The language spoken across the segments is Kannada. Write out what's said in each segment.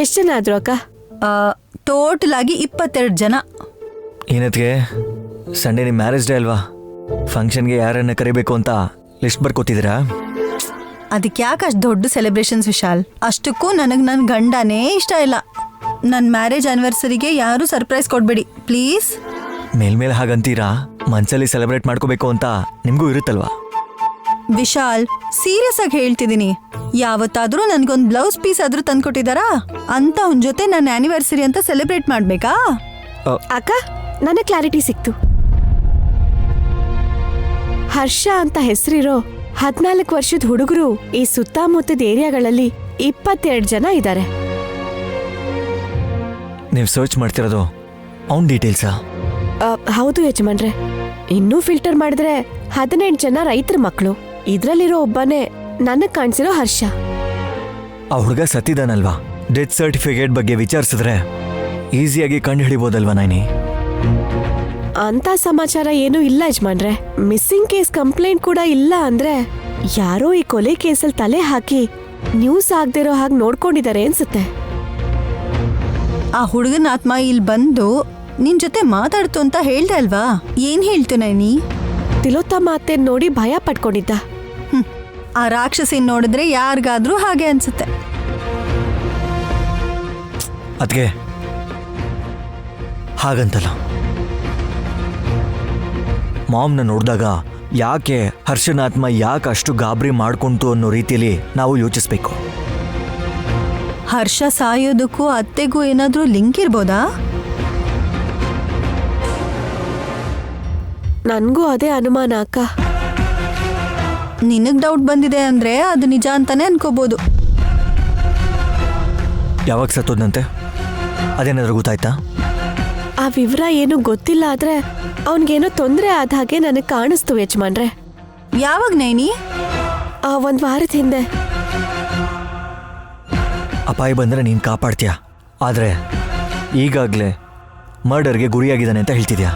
ಎಷ್ಟು ಜನ ಆದ್ರು ಅಕ್ಕ? ಟೋಟಲ್ ಆಗಿ 22 ಜನ. ಏನತ್ಗೆ ಸಂಡೇ ನಿಮ್ಮ ಮ್ಯಾರೇಜ್ ಡೇ ಅಲ್ವಾ? ಫಂಕ್ಷನ್ಗೆ ಯಾರನ್ನ ಕರಿಬೇಕು ಅಂತ ಲಿಸ್ಟ್ ಬರ್ಕೋತಿದ್ದೀರಾ? ಅದಕ್ಕೆ ಯಾಕೆ ಅಷ್ಟು ದೊಡ್ಡ ಸೆಲೆಬ್ರೇಷನ್ಸ್ ವಿಶಾಲ್? ಅಷ್ಟಕ್ಕೂ ನನಗೆ ನನ್ನ ಗಂಡನೇ ಇಷ್ಟ ಇಲ್ಲ. ನನ್ನ ಮ್ಯಾರೇಜ್ ಆನಿವರ್ಸರಿಗೆ ಯಾರು ಸರ್ಪ್ರೈಸ್ ಕೊಡ್ಬೇಡಿ ಪ್ಲೀಸ್. ಮೇಲ್ಮೇಲೆ ಹಾಗಂತೀರಾ, ಮನ್ಸಲ್ಲಿ ಸೆಲೆಬ್ರೇಟ್ ಮಾಡ್ಕೋಬೇಕು ಅಂತ ನಿಮಗೂ ಇರುತ್ತಲ್ವಾ? ವಿಶಾಲ್, ಸೀರಿಯಸ್ ಆಗಿ ಹೇಳ್ತಿದ್ದೀನಿ. ಯಾವತ್ತಾದ್ರೂ ನನ್ಗೊಂದು ಬ್ಲೌಸ್ ಪೀಸ್ ಆದ್ರೂ ತಂದ್ಕೊಟ್ಟಿದಾರಾ? ಅಂತ ಅವನ ಜೊತೆ ನನ್ನ ಆನಿವರ್ಸರಿ ಅಂತ ಸೆಲೆಬ್ರೇಟ್ ಮಾಡ್ಬೇಕಾ? ಅಕ್ಕ, ನನಗೆ ಕ್ಲಾರಿಟಿ ಸಿಕ್ತು. ಹರ್ಷ ಅಂತ ಹೆಸರಿರೋ 14 ವರ್ಷದ ಹುಡುಗರು ಈ ಸುತ್ತಮುತ್ತದ ಏರಿಯಾಗಳಲ್ಲಿ 22 ಜನ ಇದ್ದಾರೆ. ನೀವು ಸರ್ಚ್ ಮಾಡ್ತಿರೋದು ಅವನ್ ಡೀಟೇಲ್ಸಾ? ಹೌದು ಯಜಮಾನ್ರೆ. ಇನ್ನೂ ಫಿಲ್ಟರ್ ಮಾಡಿದ್ರೆ 18 ಜನ ರೈತರ ಮಕ್ಕಳು. ಇದ್ರಲ್ಲಿರೋ ಒಬ್ಬನೇ ನನಗ್ ಕಾಣಿಸಿರೋ ಹರ್ಷ. ಆ ಹುಡುಗ ಸತ್ತಿದಾನಲ್ವಾ? ಡೆತ್ ಸರ್ಟಿಫಿಕೇಟ್ ಬಗ್ಗೆ ವಿಚಾರಿಸಿದ್ರೆ ಈಸಿಯಾಗಿ ಕಂಡು ಹಿಡಿಬೋದಲ್ವಾ ನೈನಿ? ಅಂತ ಸಮಾಚಾರ ಏನೂ ಇಲ್ಲ ಯಜಮಾನ್ರೆ. ಮಿಸ್ಸಿಂಗ್ ಕೇಸ್ ಕಂಪ್ಲೇಂಟ್ ಕೂಡ ಇಲ್ಲ ಅಂದ್ರೆ ಯಾರೋ ಈ ಕೊಲೆ ಕೇಸಲ್ಲಿ ತಲೆ ಹಾಕಿ ನ್ಯೂಸ್ ಆಗದಿರೋ ಹಾಗೆ ನೋಡ್ಕೊಂಡಿದ್ದಾರೆ ಅನ್ಸುತ್ತೆ. ಆ ಹುಡುಗನ ಆತ್ಮ ಇಲ್ಲಿ ಬಂದು ನಿನ್ ಜೊತೆ ಮಾತಾಡ್ತು ಅಂತ ಹೇಳ್ದೆ ಅಲ್ವಾ? ಏನ್ ಹೇಳ್ತು ನೈನಿ? ತಿಲೋತ್ತಮ ಅತ್ತೆ ನೋಡಿ ಭಯ ಪಟ್ಕೊಂಡಿದ್ದ. ಆ ರಾಕ್ಷಸಿನ್ ನೋಡಿದ್ರೆ ಯಾರಿಗಾದ್ರೂ ಹಾಗೆ ಅನ್ಸುತ್ತೆ. ಅದ್ಗೆ ಹಾಗಂತಲ್ಲ, ಮಾಮ್ನ ನೋಡಿದಾಗ ಯಾಕೆ ಹರ್ಷನ ಆತ್ಮ ಯಾಕೆ ಅಷ್ಟು ಗಾಬರಿ ಮಾಡ್ಕೊಂತು ಅನ್ನೋ ರೀತಿಯಲ್ಲಿ ನಾವು ಯೋಚಿಸ್ಬೇಕು. ಹರ್ಷ ಸಾಯೋದಕ್ಕೂ ಅತ್ತೆಗೂ ಏನಾದ್ರೂ ಲಿಂಕ್ ಇರ್ಬೋದಾ? ನನ್ಗೂ ಅದೇ ಅನುಮಾನ ಅಕ್ಕ. ನಿನಗ್ ಡೌಟ್ ಬಂದಿದೆ ಅಂದ್ರೆ ಅದು ನಿಜ ಅಂತಾನೆ ಅನ್ಕೋಬಹುದು. ಯಾವಾಗ ಸತ್ತೋದಂತೆ? ಅದೇನಾದ್ರೂ ಗೊತ್ತಾಯ್ತಾ? ಆ ವಿವರ ಏನು ಗೊತ್ತಿಲ್ಲ, ಆದ್ರೆ ಅವನ್ಗೇನೋ ತೊಂದರೆ ಆದ ಹಾಗೆ ನನಗೆ ಕಾಣಿಸ್ತು ಯಜಮಾನ್ರೆ. ಯಾವಾಗ ನೈನಿ? 1 ವಾರದ ಹಿಂದೆ. ಅಪಾಯ ಬಂದರೆ ನೀನು ಕಾಪಾಡ್ತೀಯ, ಆದರೆ ಈಗಾಗಲೇ ಮರ್ಡರ್ಗೆ ಗುರಿಯಾಗಿದ್ದಾನೆ ಅಂತ ಹೇಳ್ತಿದ್ಯಾ.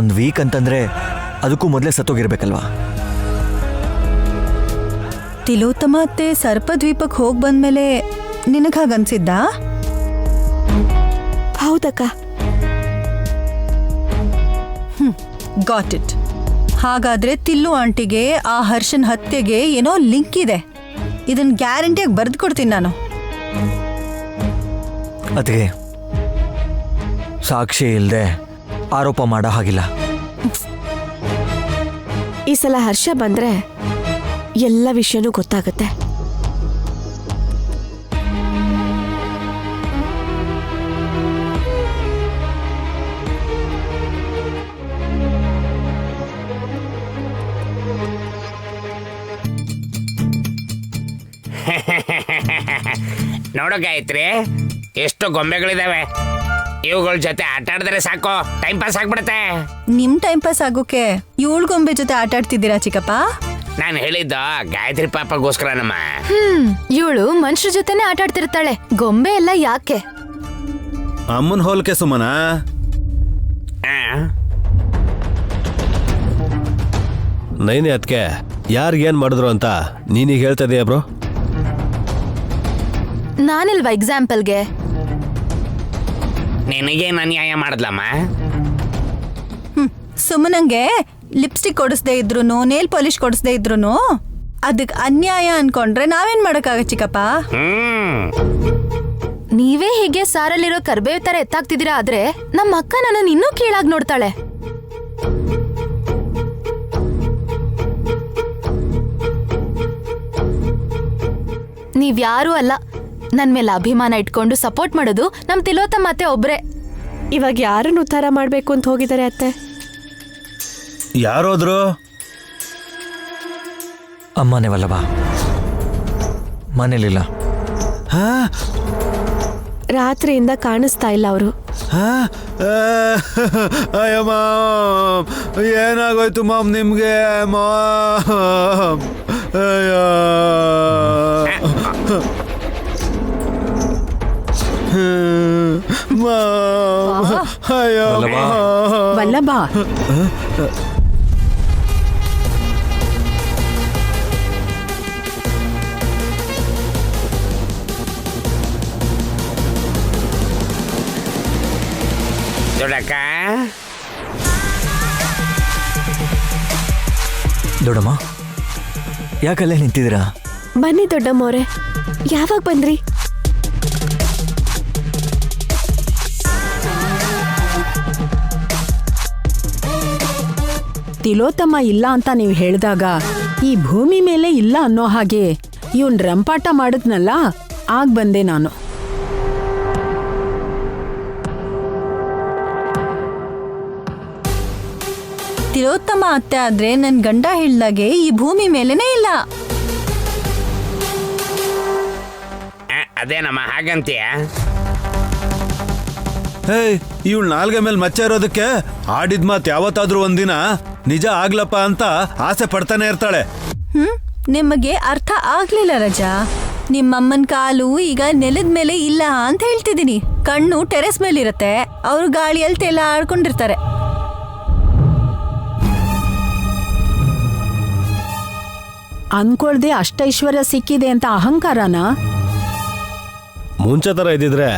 1 ವೀಕ್ ಅಂತಂದ್ರೆ ಅದಕ್ಕೂ ಮೊದಲೇ ಸತ್ತೋಗಿರ್ಬೇಕಲ್ವಾ? ತಿಲೋತ್ತಮ ಅತ್ತೆ ಸರ್ಪದ್ವೀಪಕ್ಕೆ ಹೋಗಿ ಬಂದ್ಮೇಲೆ ನಿನಗೆ ಹಾಗನ್ಸಿದ್ದಾ? ಹೌದಕ್ಕ. Got it. ಹಾಗಾದ್ರೆ ತಿಲ್ಲು ಆಂಟಿಗೆ ಆ ಹರ್ಷನ್ ಹತ್ಯೆಗೆ ಏನೋ ಲಿಂಕ್ ಇದೆ. ಇದನ್ನ ಗ್ಯಾರಂಟಿಯಾಗಿ ಬರೆದು ಕೊಡ್ತೀನಿ ನಾನು. ಅದೇ ಸಾಕ್ಷಿ ಇಲ್ಲದೆ ಆರೋಪ ಮಾಡೋ ಹಾಗಿಲ್ಲ. ಈ ಸಲ ಹರ್ಷ ಬಂದ್ರೆ ಎಲ್ಲ ವಿಷಯನೂ ಗೊತ್ತಾಗುತ್ತೆ. ನೋಡೋ ಗಾಯತ್ರಿ, ಎಷ್ಟು ಗೊಂಬೆಗಳಿದಾವೆ. ಇವುಗಳ ಜೊತೆ ಆಟ ಆಡಿದ್ರೆ ಸಾಕು, ಟೈಮ್ ಪಾಸ್ ಆಗ್ಬಿಡುತ್ತೆ. ನಿಮ್ ಟೈಮ್ ಪಾಸ್ ಆಗೋಕೆ 7 ಗೊಂಬೆ ಜೊತೆ ಆಟ ಆಡ್ತಿದ್ದೀರಾ ಚಿಕ್ಕಪ್ಪ? ನಾನು ಹೇಳಿದ್ದು ಗಾಯತ್ರಿ ಪಾಪಗೋಸ್ಕರ ನಮ್ಮ. ಇವಳು ಮನುಷ್ಯರ ಜೊತೆನೆ ಆಟ ಆಡ್ತಿರ್ತಾಳೆ, ಗೊಂಬೆ ಎಲ್ಲ ಯಾಕೆ? ಅಮ್ಮನ್ ಹೋಲ್ಕೆ ಸುಮನ. ನೈನೇ ಅದಕ್ಕೆ ಯಾರಿಗೇನ್ ಮಾಡಿದ್ರು ಅಂತ ನೀನೀಗ ಹೇಳ್ತಾ ಇದೀಯ ಬ್ರೋ? ನಾನಿಲ್ವಾ ಎಕ್ಸಾಂಪಲ್ಗೆ? ನಿನಗೇನು ಅನ್ಯಾಯ ಮಾಡಿದ್ಲಮ್ಮ? ಸುಮ್ಮನಂಗೆ ಲಿಪ್ಸ್ಟಿಕ್ ಕೊಡಿಸ್ದೇ ಇದ್ರು, ನೇಲ್ ಪಾಲಿಶ್ ಕೊಡಿಸ್ದೇ ಇದ್ರು ಅದಕ್ಕೆ ಅನ್ಯಾಯ ಅನ್ಕೊಂಡ್ರೆ ನಾವೇನ್ ಮಾಡಕ್ಕಾಗ ಚಿಕ್ಕಪ್ಪ? ನೀವೇ ಹೀಗೆ ಸಾರಲ್ಲಿರೋ ಕರ್ಬೇವ್ ತರ ಎತ್ತಾಗ್ತಿದ್ದೀರಾ, ಆದ್ರೆ ನಮ್ಮ ಅಕ್ಕ ನನ್ನನ್ನು ಇನ್ನೂ ಕೀಳಾಗಿ ನೋಡ್ತಾಳೆ. ನೀವ್ಯಾರೂ ಅಲ್ಲ, ನನ್ ಮೇಲೆ ಅಭಿಮಾನ ಇಟ್ಕೊಂಡು ಸಪೋರ್ಟ್ ಮಾಡೋದು ನಮ್ ತಿಲೋತ್ತಮ ಅತ್ತೆ ಒಬ್ರೆ. ಇವಾಗ ಯಾರನ್ನು ಉದ್ಧಾರ ಮಾಡ್ಬೇಕು ಅಂತ ಹೋಗಿದ್ದಾರೆ ಅತ್ತೆ? ಯಾರೋದ್ರು? ಅಮ್ಮನೇ ವಲ್ಲಭ ಮನೇಲಿಲ್ಲ. ರಾತ್ರಿಯಿಂದ ಕಾಣಿಸ್ತಾ ಇಲ್ಲ ಅವರು. ಅಯ್ಯ ಮಾಮ್, ಏನಾಗೋಯ್ತು ಮಾಮ್ ನಿಮ್ಗೆ? ಮಾಮ್ ಅಯ್ಯ ಮಾಮ್, ಅಯ್ಯ ವಲ್ಲಭ, ದೊಡ್ಡಕ್ಕ ದೊಡ್ಡಮ್ಮ ಯಾಕಲ್ಲೇ ನಿಂತಿದ್ದೀರಾ? ಬನ್ನಿ ದೊಡ್ಡಮ್ಮವ್ರೆ, ಯಾವಾಗ ಬಂದ್ರಿ? ತಿಲೋತ್ತಮ ಇಲ್ಲ ಅಂತ ನೀವು ಹೇಳಿದಾಗ ಈ ಭೂಮಿ ಮೇಲೆ ಇಲ್ಲ ಅನ್ನೋ ಹಾಗೆ ಇವನ್ ರಂಪಾಟ ಮಾಡಿದ್ನಲ್ಲ, ಆಗ ಬಂದೆ ನಾನು. ತಿಲೋತ್ತಮ ಅತ್ತೆ ಆದ್ರೆ ನನ್ ಗಂಡ ಹೇಳ್ದಾಗೆ ಈ ಭೂಮಿ ಮೇಲೆನೇ ಇಲ್ಲ. ಅದೇನಮ್ಮ ಹಾಗಂತೀಯ? ಹೇಯ್, ಇವಳು ನಾಲ್ಗೆ ಮೇಲೆ ಮಚ್ಚ ಇರೋದಕ್ಕೆ ಆಡಿದ ಮಾತು ಯಾವತ್ತಾದ್ರೂ ಒಂದಿನ ನಿಜ ಆಗ್ಲಪ್ಪ ಅಂತ ಆಸೆ ಪಡ್ತಾನೆ ಇರ್ತಾಳೆ. ನಿಮಗೆ ಅರ್ಥ ಆಗ್ಲಿಲ್ಲ ರಜಾ. ನಿಮ್ಮಮ್ಮನ ಕಾಲು ಈಗ ನೆಲದ ಮೇಲೆ ಇಲ್ಲ ಅಂತ ಹೇಳ್ತಿದ್ದೀನಿ. ಕಣ್ಣು ಟೆರೆಸ್ ಮೇಲೆ ಇರತ್ತೆ, ಅವ್ರು ಗಾಳಿಯಲ್ಲಿ ತೇಲ ಆಡ್ಕೊಂಡಿರ್ತಾರೆ. ಅನ್ಕೊಳ್ದೆ ಅಷ್ಟೈಶ್ವರ್ಯ ಸಿಕ್ಕಿದೆ ಅಂತ ಅಹಂಕಾರನಾ? ಮುಂಚೆ ಥರ ಇದ್ದಿದ್ರೆ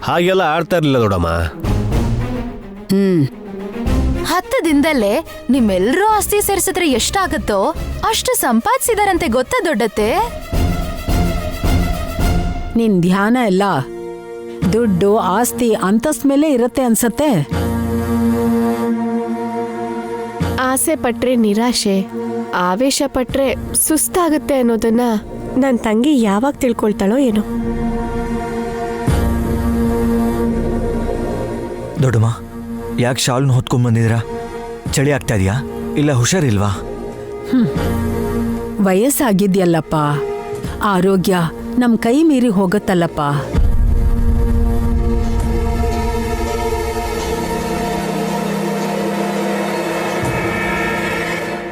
ಹಾಗೆಲ್ಲ ಆಡ್ತಾ ಇರ್ಲಿಲ್ಲ ದೊಡ್ಡಮ್ಮ. 10 ದಿನದಲ್ಲೇ ನಿಮ್ಮೆಲ್ಲರೂ ಆಸ್ತಿ ಸೇರಿಸಿದ್ರೆ ಎಷ್ಟಾಗತ್ತೋ ಅಷ್ಟು ಸಂಪಾದಿಸಿದಾರಂತೆ, ಗೊತ್ತಾ ದೊಡ್ಡತ್ತೆ? ನಿನ್ ಧ್ಯಾನ ಎಲ್ಲ ದುಡ್ಡು ಆಸ್ತಿ ಅಂತಸ್ತ್ ಮೇಲೆ ಇರತ್ತೆ ಅನ್ಸತ್ತೆ. ಆಸೆ ಪಟ್ರೆ ನಿರಾಶೆ, ಆವೇಶ ಪಟ್ರೆ ಸುಸ್ತಾಗುತ್ತೆ ಅನ್ನೋದನ್ನ ನನ್ನ ತಂಗಿ ಯಾವಾಗ ತಿಳ್ಕೊಳ್ತಾಳೋ ಏನೋ. ದೊಡ್ಡಮ್ಮ, ಯಾಕೆ ಶಾಲ್ನ ಹೊತ್ಕೊಂಡ್ ಬಂದಿದ್ದೀರಾ? ಚಳಿ ಆಗ್ತಾ ಇದೆಯಾ? ಇಲ್ಲ ಹುಷಾರಿಲ್ವಾ? ವಯಸ್ಸಾಗಿದ್ಯಲ್ಲಪ್ಪ, ಆರೋಗ್ಯ ನಮ್ ಕೈ ಮೀರಿ ಹೋಗತ್ತಲ್ಲಪ್ಪ.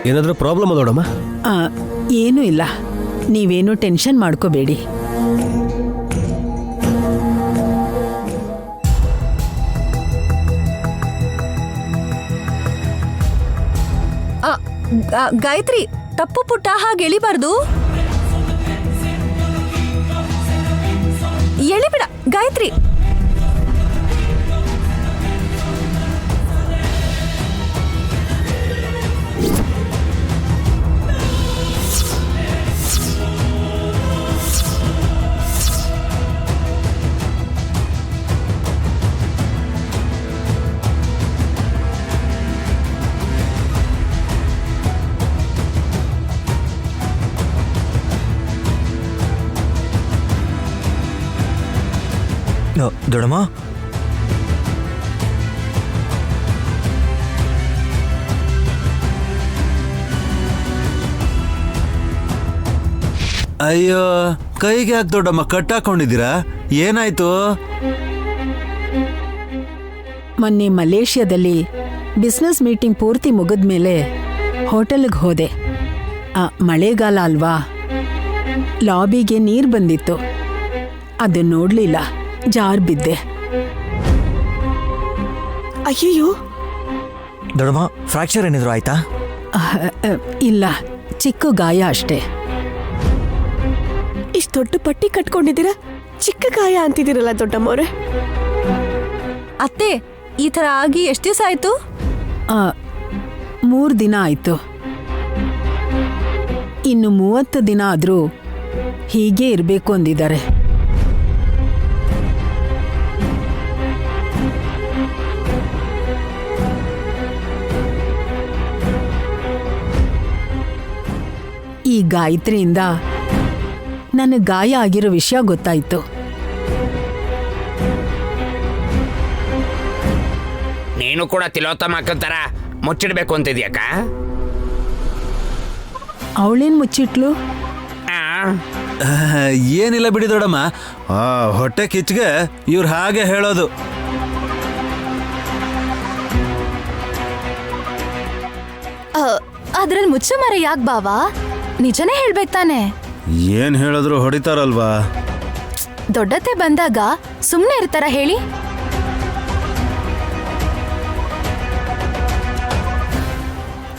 ಏನಾದ್ರೂ ಪ್ರಾಬ್ಲಮ್ ದೊಡ್ಡಮ್ಮ? ಏನೂ ಇಲ್ಲ, ನೀವೇನು ಟೆನ್ಷನ್ ಮಾಡ್ಕೋಬೇಡಿ. ಗಾಯತ್ರಿ, ತಪ್ಪು ಪುಟ್ಟ ಹಾಗೆ ಎಳಿಬಾರ್ದು. ಎಳಿಬಿಡ ಗಾಯತ್ರಿ. ದೊಡ್ಡಮ್ಮ, ಅಯ್ಯೋ, ಕೈಗೆ ಯಾಕೆ ದೊಡ್ಡಮ್ಮ ಕಟ್ಟಾಕೊಂಡಿದ್ದೀರಾ? ಏನಾಯ್ತು? ಮೊನ್ನೆ ಮಲೇಷ್ಯಾದಲ್ಲಿ ಬಿಸ್ನೆಸ್ ಮೀಟಿಂಗ್ ಪೂರ್ತಿ ಮುಗಿದ್ಮೇಲೆ ಹೋಟೆಲ್ಗೆ ಹೋದೆ. ಮಳೆಗಾಲ ಅಲ್ವಾ, ಲಾಬಿಗೆ ನೀರು ಬಂದಿತ್ತು. ಅದು ನೋಡ್ಲಿಲ್ಲ, ಜಾರ್ ಬಿದ್ದೆ. ಅಯ್ಯಯ್ಯೋ, ದೊಡ್ಡಮ್ಮ ಫ್ರಾಕ್ಚರ್ ಏನಿದ್ರು ಆಯ್ತಾ? ಇಲ್ಲ, ಚಿಕ್ಕ ಗಾಯ ಅಷ್ಟೇ. ಇಷ್ಟು ದೊಡ್ಡ ಪಟ್ಟಿ ಕಟ್ಕೊಂಡಿದ್ದೀರಾ, ಚಿಕ್ಕ ಗಾಯ ಅಂತಿದ್ದೀರಲ್ಲ ದೊಡ್ಡಮ್ಮವ್ರೆ. ಅತ್ತೆ, ಈ ತರ ಆಗಿ ಎಷ್ಟು ದಿವಸ ಆಯ್ತು? 3 ದಿನ ಆಯ್ತು. ಇನ್ನು 30 ದಿನ ಆದ್ರೂ ಹೀಗೆ ಇರಬೇಕು ಅಂದಿದ್ದಾರೆ. ಈ ಗಾಯತ್ರಿಯಿಂದ ನನಗೆ ಗಾಯ ಆಗಿರೋ ವಿಷಯ ಗೊತ್ತಾಯ್ತು. ನೀನು ಕೂಡ ತಿಲೋತ್ತಮ ಅಕ್ಕನ ಮುಚ್ಚಿಡ್ಬೇಕು ಅಂತಿದ್ಯಾಕ? ಅವಳೇನ್ ಮುಚ್ಚಿಟ್ಲು? ಏನಿಲ್ಲ ಬಿಡಿ ದೊಡ್ಡಮ್ಮ, ಹೊಟ್ಟೆ ಕಿಚ್ಗೆ ಇವ್ರು ಹಾಗೆ ಹೇಳೋದು. ಅದ್ರಲ್ಲಿ ಮುಚ್ಚ ಮರ ಯಾಕೆ ಬಾವಾ? ನಿಜನೇ ಹೇಳ್ಬೇಕು ತಾನೆ? ಏನ್ ಹೇಳಿದ್ರು ಹೊಡಿತಾರಲ್ವಾ? ದೊಡ್ಡತೆ ಬಂದಾಗ ಸುಮ್ನೆ ಇರ್ತಾರ ಹೇಳಿ?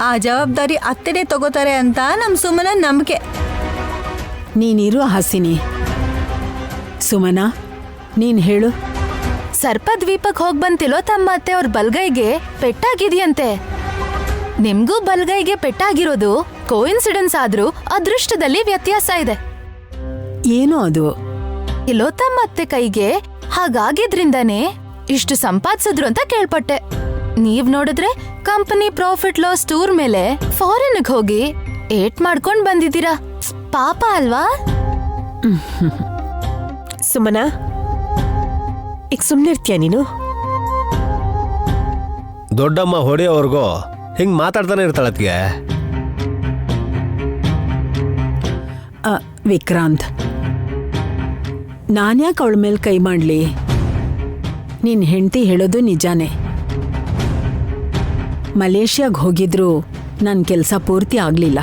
ಆ ಜವಾಬ್ದಾರಿ ಅತ್ತೆನೇ ತಗೋತಾರೆ ಅಂತ ನಮ್ ಸುಮನ ನಂಬಿಕೆ. ನೀನಿರು ಹಾಸಿನಿ. ಸುಮನಾ, ನೀನ್ ಹೇಳು. ಸರ್ಪದ್ವೀಪಕ್ ಹೋಗ್ ಬಂತಿಲೋ ತಮ್ಮ ಅತ್ತೆ ಅವ್ರ ಬಲ್ಗೈಗೆ ಪೆಟ್ಟಾಗಿದೆಯಂತೆ. ನಿಮ್ಗೂ ಬಲ್ಗೈಗೆ ಪೆಟ್ಟಾಗಿರೋದು ಕೋಇನ್ಸಿಡೆನ್ಸ್ ಆದ್ರೂ ಅದೃಷ್ಟದಲ್ಲಿ ವ್ಯತ್ಯಾಸ ಇದೆ. ಏನು ಅದು? ಇಲ್ಲೋ ತಮ್ಮ ಅತ್ತೆ ಕೈಗೆ ಹಾಗಾಗಿದ್ರಿಂದಾನೇ ಇಷ್ಟು ಸಂಪಾದಿಸಿದ್ರು ಅಂತ ಕೇಳ್ಪಟ್ಟೆ. ನೀವ್ ನೋಡಿದ್ರೆ ಕಂಪನಿ ಪ್ರಾಫಿಟ್ ಲಾಸ್ ಟೂರ್ ಮೇಲೆ ಫಾರಿನ್ಗ್ ಹೋಗಿ ಏಟ್ ಮಾಡ್ಕೊಂಡ್ ಬಂದಿದ್ದೀರಾ. ಪಾಪ ಅಲ್ವಾ? ಸುಮನಾ, ಈಗ ಸುಮ್ನಿರ್ತೀಯ ನೀನು? ದೊಡ್ಡಮ್ಮ ಹೊಡೆಯೋವರೆಗೂ ಹಿಂಗ್ ಮಾತಾಡ್ತಾನೆ ಇರ್ತಾಳತ್ಗೆ. ವಿಕ್ರಾಂತ್, ನಾನ್ಯಾಕೆ ಅವಳ ಮೇಲೆ ಕೈ ಮಾಡ್ಲಿ? ನಿನ್ ಹೆಂಡತಿ ಹೇಳೋದು ನಿಜಾನೇ. ಮಲೇಷ್ಯಾಗ್ ಹೋಗಿದ್ರು ನನ್ನ ಕೆಲಸ ಪೂರ್ತಿ ಆಗ್ಲಿಲ್ಲ.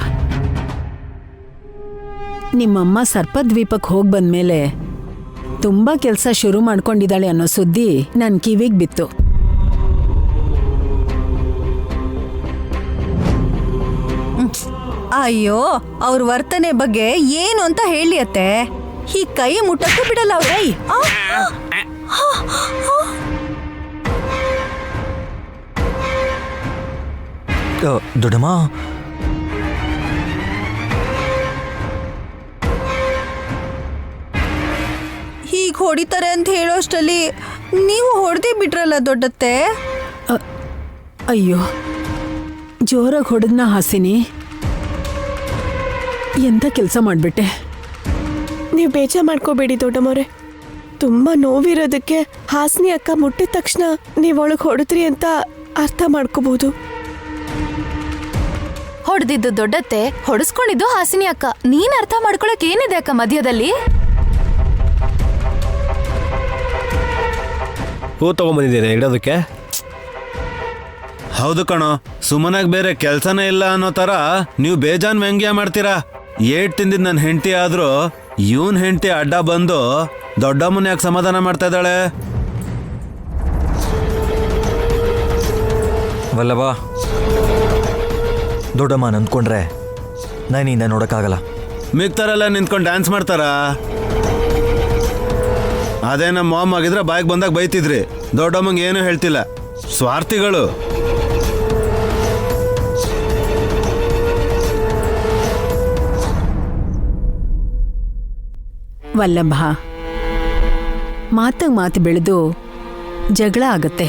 ನಿಮ್ಮಮ್ಮ ಸರ್ಪದ್ವೀಪಕ್ಕೆ ಹೋಗಿ ಬಂದ್ಮೇಲೆ ತುಂಬಾ ಕೆಲಸ ಶುರು ಮಾಡ್ಕೊಂಡಿದ್ದಾಳೆ ಅನ್ನೋ ಸುದ್ದಿ ನನ್ನ ಕಿವಿಗೆ ಬಿತ್ತು. ಅಯ್ಯೋ, ಅವ್ರ ವರ್ತನೆ ಬಗ್ಗೆ ಏನು ಅಂತ ಹೇಳಿ ಅತ್ತೆ. ಈ ಕೈ ಮುಟ್ಟಕ್ಕೂ ಬಿಡಲ್ಲ ಅವ್ರೈ. ದೊಡ್ಡಮ್ಮ, ಹೀಗ್ ಹೊಡಿತಾರೆ ಅಂತ ಹೇಳೋಷ್ಟಲ್ಲಿ ನೀವು ಹೊಡೆದೇ ಬಿಟ್ರಲ್ಲ ದೊಡ್ಡತ್ತೆ. ಅಯ್ಯೋ, ಜೋರಾಗಿ ಹೊಡೆದ್ನ ಹಾಸಿನಿ. ಎಂತ ಕೆಲಸ ಮಾಡ್ಬಿಟ್ಟೆ. ನೀವು ಬೇಜಾರು ಮಾಡ್ಕೋಬೇಡಿ ದೊಡ್ಡಮ್ಮವ್ರೆ. ತುಂಬಾ ನೋವಿರೋದಕ್ಕೆ ಹಾಸಿನಿ ಅಕ್ಕ ಮುಟ್ಟಿದ ತಕ್ಷಣ ನೀವು ಒಳಗೆ ಹೊಡೆದ್ರಿ ಅಂತ ಅರ್ಥ ಮಾಡ್ಕೋಬಹುದು. ಹೊಡೆದಿದ್ದು ದೊಡ್ಡತ್ತೆ, ಹೊಡೆಸ್ಕೊಂಡಿದ್ದು ಹಾಸಿನಿ ಅಕ್ಕ. ನೀನ್ ಅರ್ಥ ಮಾಡ್ಕೊಳಕ್ ಏನಿದೆ ಅಕ್ಕ ಮಧ್ಯದಲ್ಲಿ? ಹೂ ತಗೊಂಬಂದಿದ್ದೇನೆ ಇಡೋದಕ್ಕೆ. ಹೌದು ಕಣೋ, ಸುಮನಾಗ್ ಬೇರೆ ಕೆಲ್ಸನೇ ಇಲ್ಲ ಅನ್ನೋ ತರ ನೀವು ಬೇಜಾನ್ ವ್ಯಂಗ್ಯ ಮಾಡ್ತೀರಾ. ಏಟ್ ತಿಂದಿದ್ ನನ್ನ ಹೆಂಡತಿ ಆದ್ರೂ ಇವನ್ ಹೆಂಡತಿ ಅಡ್ಡ ಬಂದು ದೊಡ್ಡಮ್ಮನ ಯಾಕೆ ಸಮಾಧಾನ ಮಾಡ್ತಾ ಇದ್ದಾಳೆ? ವಲ್ಲಭ, ದೊಡ್ಡಮ್ಮ ನಂದ್ಕೊಂಡ್ರೆ ನಾನಿಂದ ನೋಡಕ್ಕಾಗಲ್ಲ. ಮಿಗ್ತಾರೆಲ್ಲ ನಿಂತ್ಕೊಂಡು ಡ್ಯಾನ್ಸ್ ಮಾಡ್ತಾರಾ? ಅದೇ ನಮ್ಮ ಮಾಮ್ ಆಗಿದ್ರೆ ಬಾಯಿಗೆ ಬಂದಾಗ ಬೈತಿದ್ರಿ. ದೊಡ್ಡಮ್ಮಂಗೆ ಏನೂ ಹೇಳ್ತಿಲ್ಲ. ಸ್ವಾರ್ಥಿಗಳು. ವಲ್ಲಭ, ಮಾತಾಗ ಮಾತು ಬೆಳೆದು ಜಗಳ ಆಗತ್ತೆ.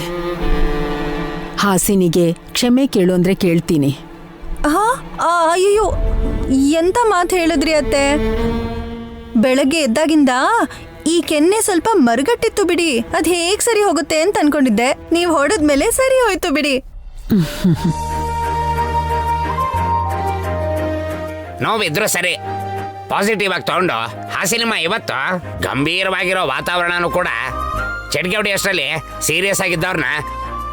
ಹಾಸಿನಿಗೆ ಕ್ಷಮೆ ಕೇಳು ಅಂದ್ರೆ ಕೇಳ್ತೀನಿ. ಅಯ್ಯೋ, ಎಂತ ಮಾತು ಹೇಳಿದ್ರಿ ಅತ್ತೆ. ಬೆಳಗ್ಗೆ ಎದ್ದಾಗಿಂದ ಈ ಕೆನ್ನೆ ಸ್ವಲ್ಪ ಮರಗಟ್ಟಿತ್ತು ಬಿಡಿ. ಅದ್ ಹೇಗ್ ಸರಿ ಹೋಗುತ್ತೆ ಅಂತ ಅನ್ಕೊಂಡಿದ್ದೆ. ನೀವ್ ಹೊಡೆದ್ಮೇಲೆ ಸರಿ ಹೋಯ್ತು ಬಿಡಿ. ನೋವಿದ್ರು ಸರಿ, ಪಾಸಿಟಿವ್ ಆಗಿ ತಗೊಂಡು ಹಾಸಿನಿಮ್ಮ ಇವತ್ತು ಗಂಭೀರವಾಗಿರೋ ವಾತಾವರಣನೂ ಕೂಡ ಚಟ್ಕೆ ಹೊಡಿ ಅಷ್ಟರಲ್ಲಿ ಸೀರಿಯಸ್ ಆಗಿದ್ದವ್ರನ್ನ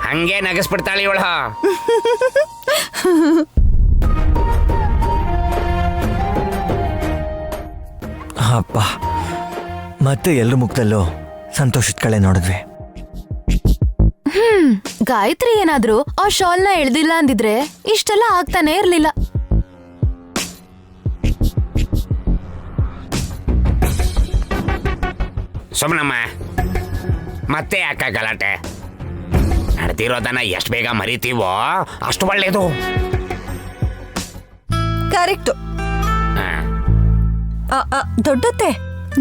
ಹಂಗೆ ನಗಿಸ್ಬಿಡ್ತಾಳೆ ಇವಳು. ಅಪ್ಪ, ಮತ್ತೆ ಎಲ್ರ ಮುಖದಲ್ಲೂ ಸಂತೋಷದ ಕಳೆ ನೋಡಿದ್ವಿ. ಗಾಯತ್ರಿ ಏನಾದ್ರೂ ಆ ಶಾಲ್ನ ಎಳ್ದಿಲ್ಲ ಅಂದಿದ್ರೆ ಇಷ್ಟೆಲ್ಲ ಆಗ್ತಾನೆ ಇರ್ಲಿಲ್ಲ. ಸುಮ್ಮನಮ್ಮ, ಮತ್ತೆ ಯಾಕ ಗಲಾಟೆ? ನಡೆದಿರೋದನ್ನ ಎಷ್ಟು ಬೇಗ ಮರಿತೀವೋ ಅಷ್ಟು ಒಳ್ಳೇದು. ಕರೆಕ್ಟು. ದೊಡ್ಡತ್ತೆ,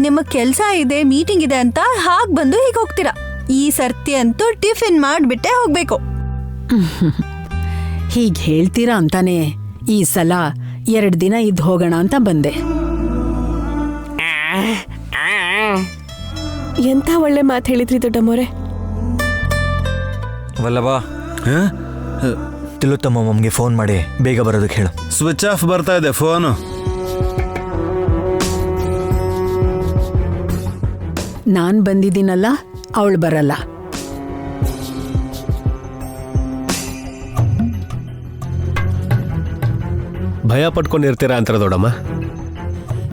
ನಿಮ್ಮ ಕೆಲ್ಸ ಇದೆ, ಮೀಟಿಂಗ್ ಇದೆ ಅಂತ ಹಾಗ್ ಬಂದು ಹೀಗೆ ಹೋಗ್ತೀರಾ. ಈ ಸರ್ತಿ ಅಂತೂ ಟಿಫಿನ್ ಮಾಡ್ಬಿಟ್ಟೆ ಹೋಗ್ಬೇಕು. ಹೀಗೆ ಹೇಳ್ತೀರಾ ಅಂತಾನೆ ಈ ಸಲ 2 ದಿನ ಇದ್ದು ಹೋಗೋಣ ಅಂತ ಬಂದೆ. ಎಂಥ ಒಳ್ಳೆ ಮಾತು ಹೇಳಿದ್ರಿ ದೊಡ್ಡಮ್ಮವ್ರೆ. ವಲ್ಲಭ, ತಿಲುತ್ತಮ್ಮ ಮಮ್ಗೆ ಫೋನ್ ಮಾಡಿ ಬೇಗ ಬರೋದಕ್ಕೆ ಹೇಳು. ಸ್ವಿಚ್ ಆಫ್ ಬರ್ತಾ ಇದೆ ಫೋನು. ನಾನ್ ಬಂದಿದ್ದೀನಲ್ಲ, ಅವಳು ಬರಲ್ಲ. ಭಯ ಪಟ್ಕೊಂಡಿರ್ತೀರಾ ಅಂತಾರ ದೊಡ್ಡಮ್ಮ.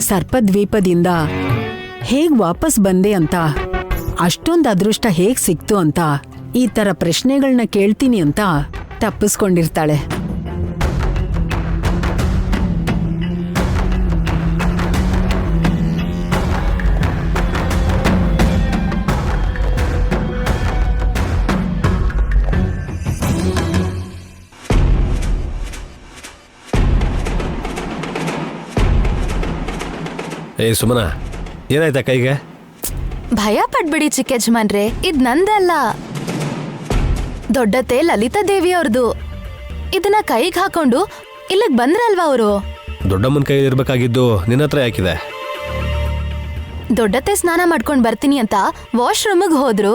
ಸರ್ಪದ್ವೀಪದಿಂದ ಹೇಗ್ ವಾಪಸ್ ಬಂದೆ ಅಂತ, ಅಷ್ಟೊಂದು ಅದೃಷ್ಟ ಹೇಗ್ ಸಿಕ್ತು ಅಂತ, ಈ ತರ ಪ್ರಶ್ನೆಗಳನ್ನ ಕೇಳ್ತೀನಿ ಅಂತ ತಪ್ಪಿಸ್ಕೊಂಡಿರ್ತಾಳೆ. ಏಯ್ ಸುಮನ, ಏನಾಯ್ತಾ ಕೈಗೆ? ಭಯ ಪಡ್ಬಿಡಿ ಚಿಕ್ಕ ಯಜಮಾನ್ರೆ, ಇದ್ ನಂದಲ್ಲ, ದೊಡ್ಡತೆ ಲಲಿತಾ ದೇವಿ ಅವ್ರದ್ದು. ಇದನ್ನ ಕೈಗೆ ಹಾಕೊಂಡು ಇಲ್ಲಿಗೆ ಬಂದ್ರಲ್ವಾ ಅವರು? ದೊಡ್ಡಮ್ಮನ ಕೈಯಲ್ಲಿ ಇರ್ಬೇಕಾಗಿದ್ದು ನಿನ್ನ ಹತ್ರ ಯಾಕಿದೆ? ದೊಡ್ಡತೆ ಸ್ನಾನ ಮಾಡ್ಕೊಂಡ್ ಬರ್ತೀನಿ ಅಂತ ವಾಶ್ರೂಮಿಗೆ ಹೋದ್ರು.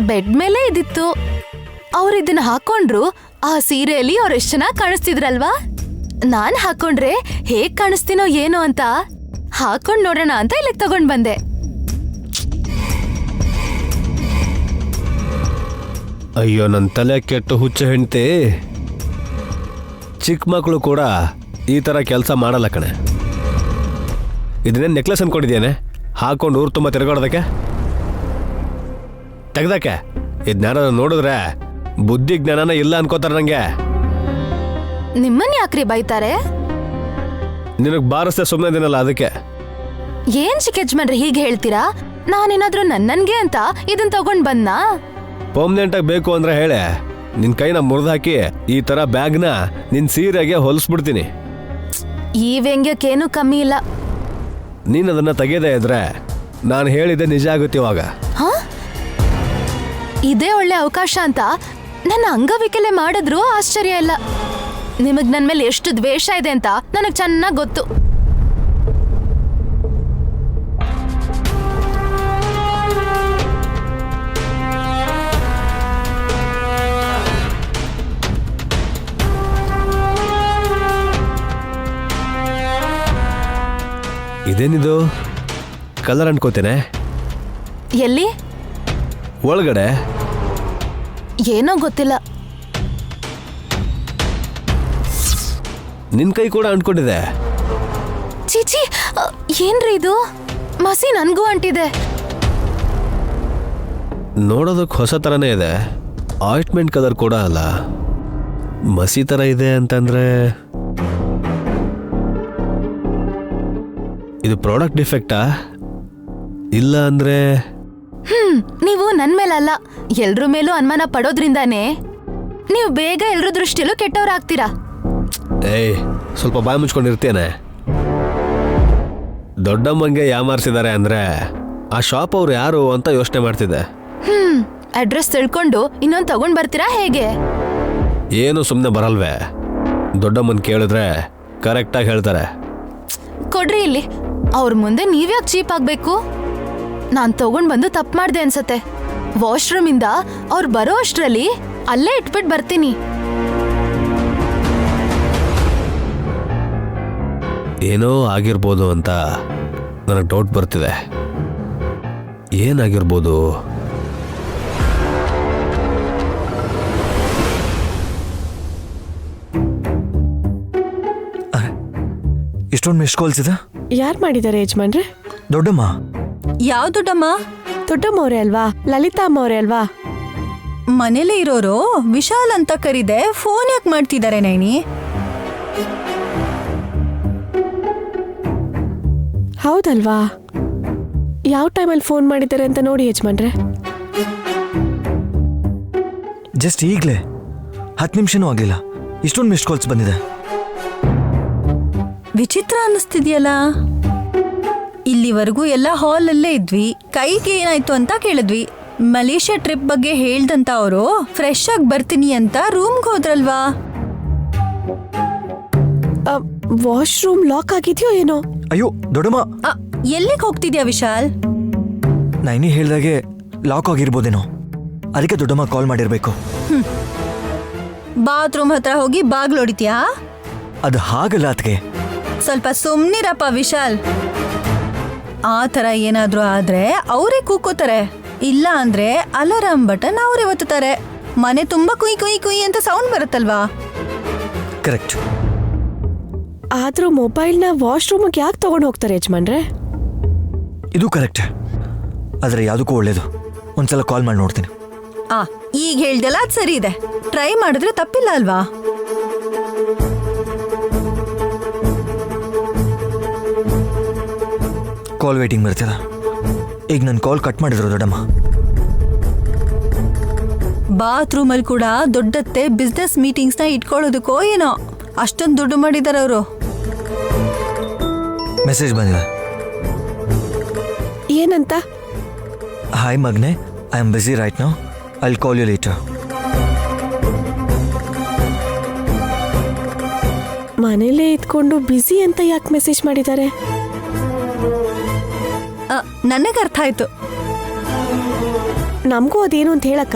ಬೆಡ್ ಮೇಲೆ ಇದಿತ್ತು. ಅವ್ರು ಇದನ್ನ ಹಾಕೊಂಡ್ರು. ಆ ಸೀರೆಯಲ್ಲಿ ಅವ್ರು ಎಷ್ಟ್ ಚೆನ್ನಾಗಿ ಕಾಣಿಸ್ತಿದ್ರಲ್ವಾ? ನಾನ್ ಹಾಕೊಂಡ್ರೆ ಹೇಗ್ ಕಾಣಿಸ್ತೀನೋ ಏನೋ ಅಂತ ಹಾಕೊಂಡ್ ನೋಡೋಣ ಅಂತ ಇಲ್ಲಿಗೆ ತಗೊಂಡ್ ಬಂದೆ. ಅಯ್ಯೋ, ನನ್ನ ತಲೆ ಕೆಟ್ಟು ಹುಚ್ಚ ಹೆಂಡ್ತಿ. ಚಿಕ್ಕ ಮಕ್ಕಳು ಕೂಡ ಈ ಥರ ಕೆಲಸ ಮಾಡಲ್ಲ ಕಣೆ. ಇದನ್ನೇನು ನೆಕ್ಲೆಸ್ ಅನ್ಕೊಂಡಿದ್ದೇನೆ ಹಾಕೊಂಡು ಊರು ತುಂಬ ತಿರ್ಗಾಡೋದಕ್ಕೆ? ತೆಗ್ದಕ್ಕೆ ಇದನ್ಯಾರ ನೋಡಿದ್ರೆ ಬುದ್ಧಿ ಜ್ಞಾನನ ಇಲ್ಲ ಅನ್ಕೋತಾರೆ ನಂಗೆ. ನಿಮ್ಮನ್ ಯಾಕ್ರಿ ಬೈತಾರೆ? ನಿನಗೆ ಬಾರಿಸ್ದೆ ಸುಮ್ಮನೆ ದಿನಲ್ಲ ಅದಕ್ಕೆ. ಏನ್ ಚಿಕ್ಕ ಯಜಮಾನ್ರೆ ಹೀಗೆ ಹೇಳ್ತೀರಾ? ನಾನೇನಾದ್ರೂ ನನ್ನನ್ಗೆ ಅಂತ ಇದನ್ ತಗೊಂಡ್ ಬಂದ್ನಾ? ಪರ್ಮನೆಂಟಾಗಿ ಬೇಕು ಅಂದ್ರೆ ಹೇಳೆ, ನಿನ್ನ ಕೈನ ಮುರಿದು ಹಾಕಿ ಈ ಥರ ಬ್ಯಾಗ್ನ ನಿನ್ನ ಸೀರೆಗೆ ಹೊಲಿಸ್ಬಿಡ್ತೀನಿ. ಈ ವ್ಯಂಗ್ಯಕ್ಕೇನು ಕಮ್ಮಿ ಇಲ್ಲ. ನೀನು ಅದನ್ನು ತೆಗೆಯದೇ ಇದ್ರೆ ನಾನು ಹೇಳಿದ್ದೆ ನಿಜ ಆಗುತ್ತೆ ಇವಾಗ. ಹಾ, ಇದೇ ಒಳ್ಳೆ ಅವಕಾಶ ಅಂತ ನನ್ನ ಅಂಗವಿಕಲೆ ಮಾಡಿದ್ರು ಆಶ್ಚರ್ಯ ಇಲ್ಲ. ನಿಮಗ್ ನನ್ ಮೇಲೆ ಎಷ್ಟು ದ್ವೇಷ ಇದೆ ಅಂತ ನನಗ್ ಚೆನ್ನಾಗ್ ಗೊತ್ತು. ಇದೇನಿದು ಕಲರ್ ಅನ್ಕೋತೇನೆ. ಎಲ್ಲಿ? ಒಳಗಡೆ ಏನೋ ಗೊತ್ತಿಲ್ಲ. ನಿನ್ ಕೈ ಕೂಡ ಅಂಟ್ಕೊಂಡಿದೆ. ಚೀಚಿ, ಏನ್ರಿ ಇದು? ಮಸಿ ನನ್ಗೂ ಅಂಟಿದೆ. ನೋಡೋದಕ್ಕೆ ಹೊಸ ಥರನೇ ಇದೆ. ಆಯಿಂಟ್ಮೆಂಟ್ ಕಲರ್ ಕೂಡ ಅಲ್ಲ, ಮಸಿ ಥರ ಇದೆ ಅಂತಂದ್ರೆ ಇದು ಪ್ರಾಡಕ್ಟ್ ಡಿಫೆಕ್ಟಾ? ಇಲ್ಲ ಅಂದ್ರೆ ನೀವು ನನ್ ಮೇಲಲ್ಲ, ಎಲ್ರ ಮೇಲೂ ಅನುಮಾನ ಪಡೋದ್ರಿಂದಾನೇ ನೀವು ಬೇಗ ಎಲ್ರ ದೃಷ್ಟಿಯಲ್ಲೂ ಕೆಟ್ಟವ್ರಾಗ್ತೀರಾ. ಏಯ್, ಸ್ವಲ್ಪ ಬಾಯಿ ಮುಚ್ಕೊಂಡಿರ್ತೇನೆ. ದೊಡ್ಡಮ್ಮಂಗೆ ಯಾಮಾರಿಸಿದ್ದಾರೆ ಅಂದ್ರೆ ಆ ಶಾಪ್ ಅವ್ರು ಯಾರು ಅಂತ ಯೋಚನೆ ಮಾಡ್ತಿದ್ದೆ. ಅಡ್ರೆಸ್ ತಿಳ್ಕೊಂಡು ಇನ್ನೊಂದು ತಗೊಂಡ್ ಬರ್ತೀರಾ ಹೇಗೆ? ಏನು ಸುಮ್ಮನೆ ಬರಲ್ವೇ? ದೊಡ್ಡಮ್ಮನ್ ಕೇಳಿದ್ರೆ ಕರೆಕ್ಟಾಗಿ ಹೇಳ್ತಾರೆ. ಕೊಡ್ರಿ ಇಲ್ಲಿ. ಅವ್ರ ಮುಂದೆ ನೀವ್ಯಾಕೆ ಚೀಪ್ ಆಗ್ಬೇಕು? ನಾನ್ ತಗೊಂಡ್ ಬಂದು ತಪ್ಪು ಮಾಡ್ದೆ ಅನ್ಸತ್ತೆ. ವಾಶ್ರೂಮ್ ಇಂದ ಅವ್ರು ಬರೋ ಅಷ್ಟ್ರಲ್ಲಿ ಅಲ್ಲೇ ಇಟ್ಬಿಟ್ಟು ಬರ್ತೀನಿ. ಏನೋ ಆಗಿರ್ಬೋದು ಅಂತ ನನಗೆ ಡೌಟ್ ಬರ್ತಿದೆ. ಏನಾಗಿರ್ಬೋದು? ಇಷ್ಟೊಂದು ಮಿಸ್ ಕಾಲ್ಸ್ ಇದೆ. ಯಾರು ಮಾಡಿದ್ದಾರೆ ಯಜಮಾನ್ರೆ? ದೊಡ್ಡಮ್ಮ. ಯಾವ ದೊಡ್ಡಮ್ಮ? ದೊಡ್ಡಮ್ಮ ಅವರೇ ಅಲ್ವಾ? ಲಲಿತಾ ಅಮ್ಮ ಅವರೇ ಅಲ್ವಾ? ಮನೇಲಿ ಇರೋರು ವಿಶಾಲ್ ಅಂತ ಕರೀದೆ ಫೋನ್ ಯಾಕೆ ಮಾಡ್ತಿದ್ದಾರೆ ನೈನಿ? ಹೌದಲ್ವಾ? ಯಾವ ಟೈಮಲ್ಲಿ ಫೋನ್ ಮಾಡಿದ್ದಾರೆ ಅಂತ ನೋಡಿ ಯಜಮಾನ್ರೆ. ಜಸ್ಟ್ ಈಗಲೇ 10 ನಿಮಿಷನೂ ಆಗಲಿಲ್ಲ, ಇಷ್ಟೊಂದು ಮಿಸ್ ಕಾಲ್ಸ್ ಬಂದಿದೆ. ವಿಚಿತ್ರ ಅನ್ನಿಸ್ತಿದ್ಯಲ್ಲ. ಇಲ್ಲಿವರೆಗೂ ಎಲ್ಲ ಹಾಲಲ್ಲೇ ಇದ್ವಿ. ಕೈಗೆ ಏನಾಯ್ತು ಅಂತ ಕೇಳಿದ್ವಿ. ಮಲೇಷ್ಯಾ ಟ್ರಿಪ್ ಬಗ್ಗೆ ಹೇಳ್ದಂತ ಅವರು ಫ್ರೆಶ್ ಆಗಿ ಬರ್ತೀನಿ ಅಂತ ರೂಮ್ಗೆ ಹೋದ್ರಲ್ವಾ? ವಾಶ್ರೂಮ್ ಲಾಕ್ ಆಗಿದ್ಯೋ ಏನೋ? ಅಯ್ಯೋ ದೊಡ್ಡಮ್ಮ, ಎಲ್ಲಿಗೆ ಹೋಗ್ತಿದ್ಯಾ ವಿಶಾಲ್? ನೈನಿ ಹೇಳ್ದಾಗೆ ಲಾಕ್ ಆಗಿರ್ಬೋದೇನೋ, ಅದಕ್ಕೆ ದೊಡ್ಡಮ್ಮ ಕಾಲ್ ಮಾಡಿರ್ಬೇಕು. ಬಾತ್ರೂಮ್ ಹತ್ರ ಹೋಗಿ ಬಾಗ್ಲು ಹೊಡಿತ್ಯಾ? ಅದು ಹಾಗಲ್ಲ ಅದಕ್ಕೆ. ಸ್ವಲ್ಪ ಸುಮ್ನಿರಪ್ಪ ವಿಶಾಲ್. ಆ ಥರ ಏನಾದ್ರೂ ಆದ್ರೆ ಅವರೇ ಕೂಕೋತಾರೆ, ಇಲ್ಲ ಅಂದ್ರೆ ಅಲಾರಾಮ್ ಬಟನ್ ಅವರೇ ಒತ್ತುತ್ತಾರೆ. ಮನೆ ತುಂಬಾ ಕುಯ್ ಕುಯ್ ಕುಯ್ ಅಂತ ಸೌಂಡ್ ಬರುತ್ತಲ್ವಾ? ಕರೆಕ್ಟ್. ಆದ್ರೂ ಮೊಬೈಲ್ನ ವಾಶ್ರೂಮ್ಗೆ ಯಾಕೆ ತಗೊಂಡು ಹೋಗ್ತಾರೆ ಯಜಮಾನ್ರೆ? ಇದು ಕರೆಕ್ಟ್, ಆದರೆ ಯಾವುದಕ್ಕೂ ಒಳ್ಳೇದು. ಒಂದ್ಸಲ ಕಾಲ್ ಮಾಡಿ ನೋಡ್ತೀನಿ. ಈಗ ಹೇಳ್ದಲ್ಲ ಅದು ಸರಿ ಇದೆ. ಟ್ರೈ ಮಾಡಿದ್ರೆ ತಪ್ಪಿಲ್ಲ ಅಲ್ವಾ? ಕಾಲ್ ವೇಟಿಂಗ್ ಬರ್ತಿದ. ಈಗ ನನ್ನ ಕಾಲ್ ಕಟ್ ಮಾಡಿದ್ರು ದೊಡ್ಡಮ್ಮ. ಬಾತ್ರೂಮಲ್ಲಿ ಕೂಡ ದೊಡ್ಡತ್ತೆ ಬಿಸ್ನೆಸ್ ಮೀಟಿಂಗ್ಸ್ನ ಇಟ್ಕೊಳ್ಳೋದಕ್ಕೋ ಏನೋ ಅಷ್ಟೊಂದು ದುಡ್ಡು ಮಾಡಿದ್ದಾರೆ ಅವರು. ಮೆಸೇಜ್ ಬಂದಿದೆ. ಏನಂತ? ಹಾಯ್ ಮಗ್ನೆ, I am busy right now, I will call you later. ಮನೇಲೇ ಇದ್ಕೊಂಡು ಬ್ಯುಸಿ ಅಂತ ಯಾಕೆ ಮೆಸೇಜ್ ಮಾಡಿದ್ದಾರೆ? ನನಗೆ ಅರ್ಥ ಆಯ್ತು. ನಮಗೂ ಅದೇನು ಅಂತ ಹೇಳಕ್ಕ.